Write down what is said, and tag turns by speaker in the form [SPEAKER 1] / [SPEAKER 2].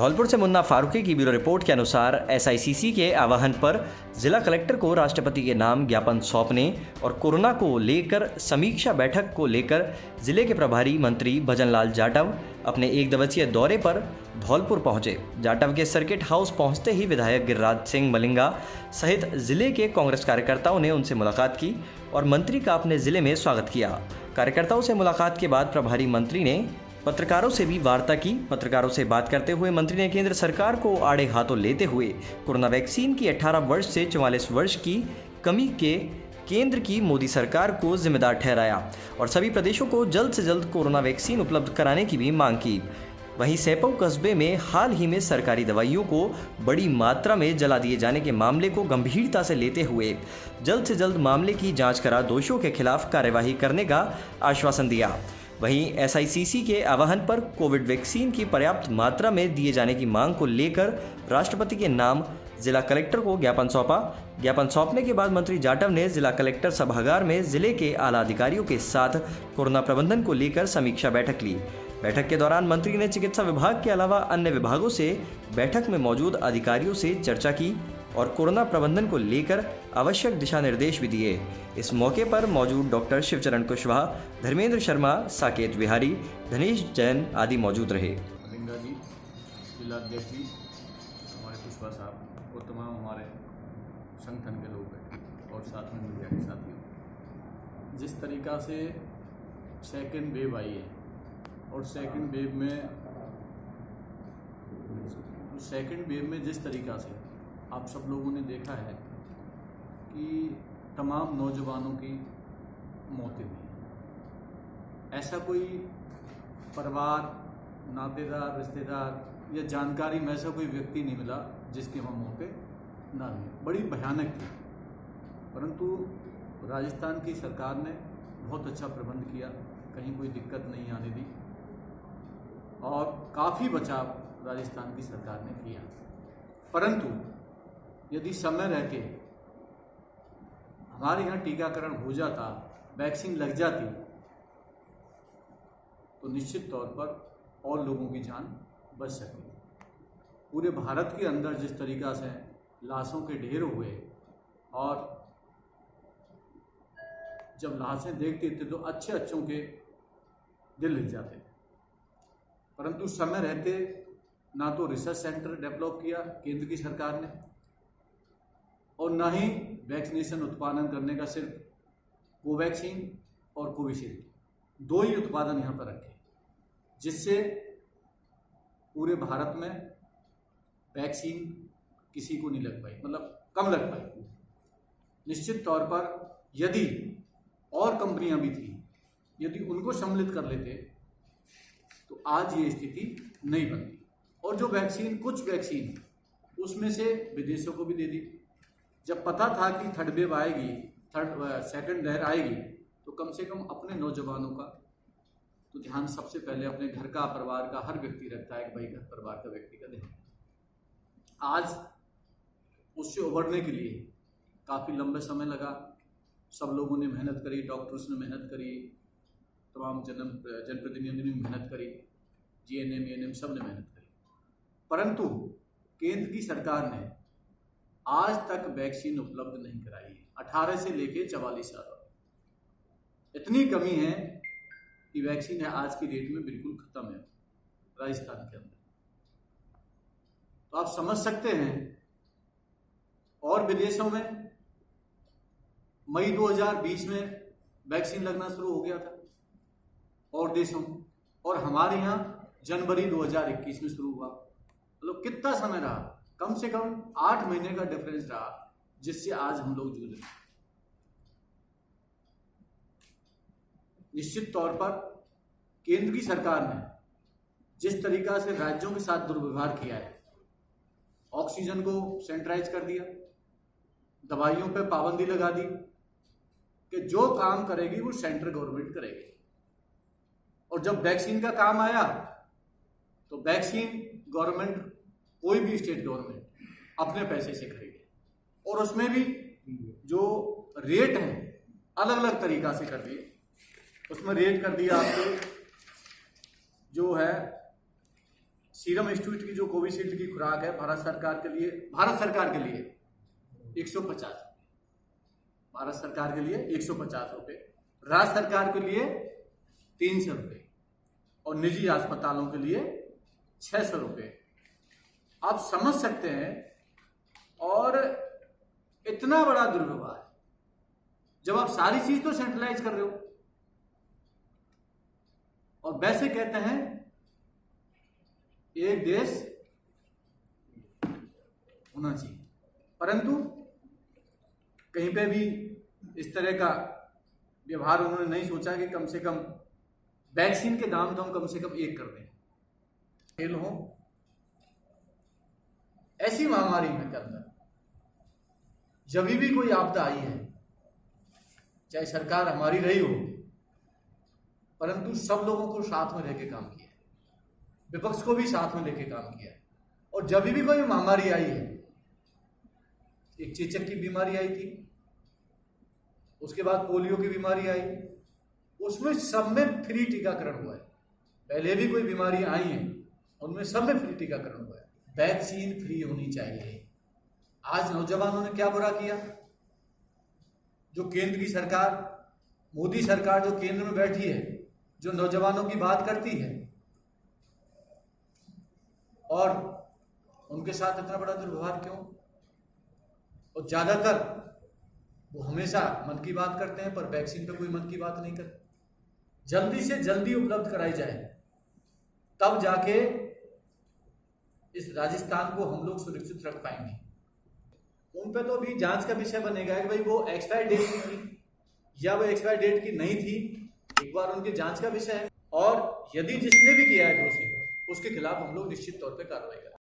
[SPEAKER 1] धौलपुर से मुन्ना फारूकी की bureau report के अनुसार एसआईसीसी के आह्वान पर जिला कलेक्टर को राष्ट्रपति के नाम ज्ञापन सौंपने और कोरोना को लेकर समीक्षा बैठक को लेकर जिले के प्रभारी मंत्री भजनलाल जाटव अपने एक दिवसीय दौरे पर धौलपुर पहुंचे। जाटव के सर्किट हाउस पहुंचते ही विधायक गिरिराज सिंह मलिंगा सहित जिले के कांग्रेस कार्यकर्ताओं ने उनसे मुलाकात की और मंत्री का अपने जिले में स्वागत किया। कार्यकर्ताओं से मुलाकात के बाद प्रभारी मंत्री ने पत्रकारों से भी वार्ता की। पत्रकारों से बात करते हुए मंत्री ने केंद्र सरकार को आड़े हाथों लेते हुए कोरोना वैक्सीन की 18 वर्ष से 44 वर्ष की कमी के केंद्र की मोदी सरकार को जिम्मेदार ठहराया और सभी प्रदेशों को जल्द से जल्द कोरोना वैक्सीन उपलब्ध कराने की भी मांग की। वहीं सैपऊ कस्बे में हाल ही में सरकारी दवाइयों को बड़ी मात्रा में जला दिए जाने के मामले को गंभीरता से लेते हुए जल्द से जल्द मामले की जांच करा दोषियों के खिलाफ कार्यवाही करने का आश्वासन दिया। वहीं एसआईसीसी के आह्वान पर कोविड वैक्सीन की पर्याप्त मात्रा में दिए जाने की मांग को लेकर राष्ट्रपति के नाम जिला कलेक्टर को ज्ञापन सौंपा। ज्ञापन सौंपने के बाद मंत्री जाटव ने जिला कलेक्टर सभागार में जिले के आला अधिकारियों के साथ कोरोना प्रबंधन को लेकर समीक्षा बैठक ली। बैठक के दौरान मंत्री ने चिकित्सा विभाग के अलावा अन्य विभागों से बैठक में मौजूद अधिकारियों से चर्चा की और कोरोना प्रबंधन को लेकर आवश्यक दिशा निर्देश भी दिए। इस मौके पर मौजूद डॉक्टर शिवचरण कुशवाहा, धर्मेंद्र शर्मा, साकेत विहारी, धनेश जैन आदि मौजूद रहे।
[SPEAKER 2] मलिंगा जी, जिलाध्यक्ष जी, हमारे कुशवाहा साहब और तमाम हमारे संगठन के लोग बैठे और साथ में मीडिया के साथियों। जिस तरीक़ा से सेकेंड वेव आई है और सेकेंड वेव में जिस तरीक़ा से आप सब लोगों ने देखा है कि तमाम नौजवानों की मौतें हुई। ऐसा कोई परिवार, नातेदार, रिश्तेदार या जानकारी में ऐसा कोई व्यक्ति नहीं मिला जिसकी वहाँ मौतें ना हुई। बड़ी भयानक थी, परंतु राजस्थान की सरकार ने बहुत अच्छा प्रबंध किया, कहीं कोई दिक्कत नहीं आने दी और काफ़ी बचाव राजस्थान की सरकार ने किया। परंतु यदि समय रहते हमारे यहाँ टीकाकरण हो जाता, वैक्सीन लग जाती, तो निश्चित तौर पर और लोगों की जान बच सकती। पूरे भारत के अंदर जिस तरीक़ा से लाशों के ढेर हुए और जब लाशें देखते थे तो अच्छों के दिल हिल जाते थे, परंतु समय रहते ना तो रिसर्च सेंटर डेवलप किया केंद्र की सरकार ने और ना ही वैक्सीनेशन उत्पादन करने का सिर्फ कोवैक्सीन और कोविशील्ड 2 ही उत्पादन यहाँ पर रखे, जिससे पूरे भारत में वैक्सीन किसी को नहीं लग पाई, मतलब कम लग पाई। निश्चित तौर पर यदि और कंपनियां भी थी, यदि उनको सम्मिलित कर लेते तो आज ये स्थिति नहीं बनती। और जो वैक्सीन, कुछ वैक्सीन उसमें से विदेशों को भी दे दी। जब पता था कि थर्ड वेव आएगी, सेकंड लहर आएगी, तो कम से कम अपने नौजवानों का तो ध्यान सबसे पहले अपने घर का, परिवार का हर व्यक्ति रखता है कि भाई घर परिवार का व्यक्ति का ध्यान। आज उससे उबरने के लिए काफ़ी लंबा समय लगा, सब लोगों ने मेहनत करी, डॉक्टर्स ने मेहनत करी, तमाम जनप्रतिनिधियों ने मेहनत करी, जीएनएम, एएनएम सब ने मेहनत करी, परंतु केंद्र की सरकार ने आज तक वैक्सीन उपलब्ध नहीं कराई है। 18 से लेके 44 साल इतनी कमी है कि वैक्सीन है आज की डेट में बिल्कुल खत्म है राजस्थान के अंदर। तो आप समझ सकते हैं, और विदेशों में मई 2020 में वैक्सीन लगना शुरू हो गया था और देशों में, और हमारे यहाँ जनवरी 2021 में शुरू हुआ। मतलब कितना समय रहा, कम से कम 8 महीने का डिफरेंस रहा, जिससे आज हम लोग जूझ रहे हैं। निश्चित तौर पर केंद्र की सरकार ने जिस तरीका से राज्यों के साथ दुर्व्यवहार किया है, ऑक्सीजन को सेंट्राइज कर दिया, दवाइयों पे पाबंदी लगा दी कि जो काम करेगी वो सेंट्रल गवर्नमेंट करेगी, और जब वैक्सीन का काम आया तो वैक्सीन गवर्नमेंट, कोई भी स्टेट गवर्नमेंट अपने पैसे से खरीदे, और उसमें भी जो रेट है अलग अलग तरीका से कर दिए। उसमें रेट कर दिया आपको जो है सीरम इंस्टीट्यूट की जो कोविशील्ड की खुराक है भारत सरकार के लिए 150, भारत सरकार के लिए 150 रुपये, राज्य सरकार के लिए 300 रुपये और निजी अस्पतालों के लिए 600 रुपये। आप समझ सकते हैं। और इतना बड़ा दुर्व्यवहार जब आप सारी चीज तो सेंट्रलाइज कर रहे हो और वैसे कहते हैं एक देश होना चाहिए, परंतु कहीं पे भी इस तरह का व्यवहार उन्होंने नहीं सोचा कि कम से कम वैक्सीन के दाम तो हम कम से कम एक कर दें। फेल हो ऐसी महामारी में के अंदर जब भी कोई आपदा आई है, चाहे सरकार हमारी रही हो, परंतु सब लोगों को साथ में रह के काम किया, विपक्ष को भी साथ में लेके काम किया। और जब भी कोई महामारी आई है, एक चेचक की बीमारी आई थी, उसके बाद पोलियो की बीमारी आई, उसमें सब में फ्री टीकाकरण हुआ है। पहले भी कोई बीमारी आई है, उनमें सब में फ्री टीकाकरण हुआ है। वैक्सीन फ्री होनी चाहिए। आज नौजवानों ने क्या बुरा किया? जो केंद्र की सरकार, मोदी सरकार जो केंद्र में बैठी है, जो नौजवानों की बात करती है और उनके साथ इतना बड़ा दुर्व्यवहार क्यों? और ज्यादातर वो हमेशा मन की बात करते हैं, पर वैक्सीन पे कोई मन की बात नहीं करते। जल्दी से जल्दी उपलब्ध कराई जाए, तब जाके इस राजस्थान को हम लोग सुरक्षित रख पाएंगे। उन पे तो अभी जांच का विषय बनेगा कि भाई वो एक्सपायर डेट की थी या वो एक्सपायर डेट की नहीं थी, एक बार उनकी जांच का विषय है। और यदि जिसने भी किया है दोषी, उसके खिलाफ हम लोग निश्चित तौर पे कार्रवाई करेंगे।